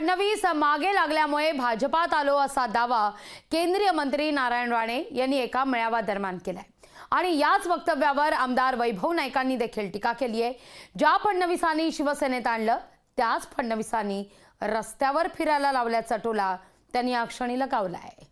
फडणवीस मागे लागल्यामुळे भाजपात आलो असा दावा केंद्रीय मंत्री नारायण राणे यांनी एका मेळाव्यादरम्यान केलाय आणि याच वक्तव्यावर आमदार वैभव नाईकांनी देखील टीका केली आहे। ज्या फडणवीसांनी शिवसेनेत आणलं त्याच फडणवीसांनी रस्त्यावर फिरायला लावल्याचा टोला त्यांनी या क्षणी लगावलाय।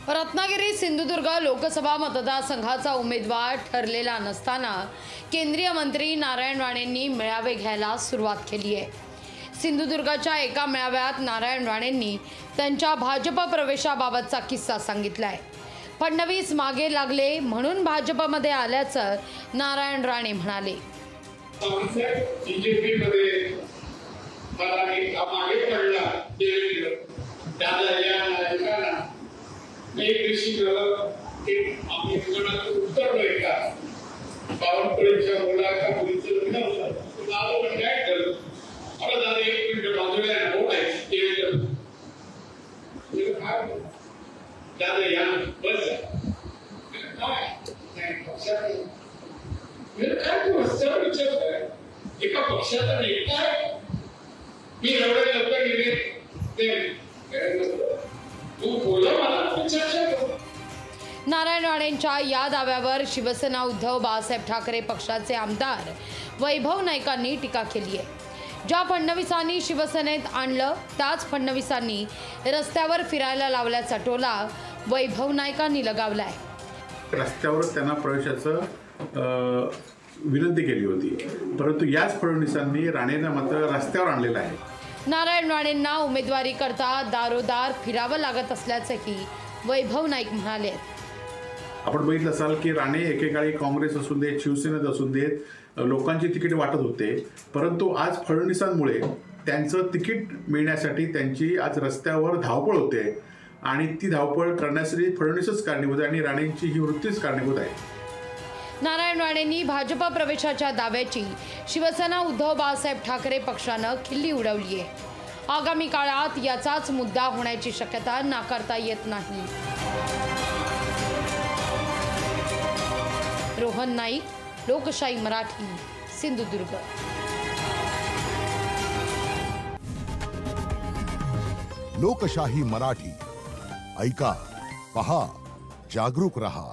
रत्नागिरी सिंधुदुर्ग लोकसभा मतदारसंघाचा उमेदवार ठरलेला नसताना केंद्रीय मंत्री नारायण राणेंनी मेळावे घ्यायला सुरुवात केली आहे। सिंधुदुर्गच्या एका मेळाव्यात नारायण राणेंनी त्यांच्या भाजप प्रवेशाबाबतचा किस्सा सांगितलाय। फडणवीस मागे लागले म्हणून भाजपमध्ये आल्याचं नारायण राणे म्हणाले। एका पक्षाचा नेता आहे मी एवढ्या लवकर नारायण राणेंच्या या दाव्यावर शिवसेना उद्धव बाळासाहेब ठाकरे पक्षाचे आमदार वैभव नाईकांनी टीका केली आहे। ज्या फडणवीसांनी शिवसेनेत आणलं त्याच फडणवीसांनी रस्त्यावर फिरायला लावल्याचा टोला वैभव नाईकांनी लगावलाय। रस्त्यावर त्यांना प्रवेशाचं विनंती केली होती, परंतु याच फडणवीसांनी राणेंना मात्र रस्त्यावर आणलेलं आहे। नारायण राणेंना उमेदवारी करता दारोदार फिरावं लागत असल्याचंही वैभव नाईक म्हणाले। आपण बघितलं असाल की राणे एकेकाळी काँग्रेस असू देत शिवसेनेत असू देत लोकांची तिकीट वाटत होते, परंतु आज फडणवीसांमुळे त्यांचं तिकीट मिळण्यासाठी त्यांची आज रस्त्यावर धावपळ होते आणि ती धावपळ करण्यासाठी फडणवीसच कारणीभूत आहे आणि राणेंची ही वृत्तीच कारणीभूत आहे। नारायण राणेंनी भाजप प्रवेशाच्या दाव्याची शिवसेना उद्धव बाळासाहेब ठाकरे पक्षानं खिल्ली उडवली आहे। आगामी काळात याचाच मुद्दा होण्याची शक्यता नाकारता येत नाही। रोहन नाईक, लोकशाही मराठी, सिंधुदुर्ग। लोकशाही मराठी ऐका, पहा, जागरूक रहा।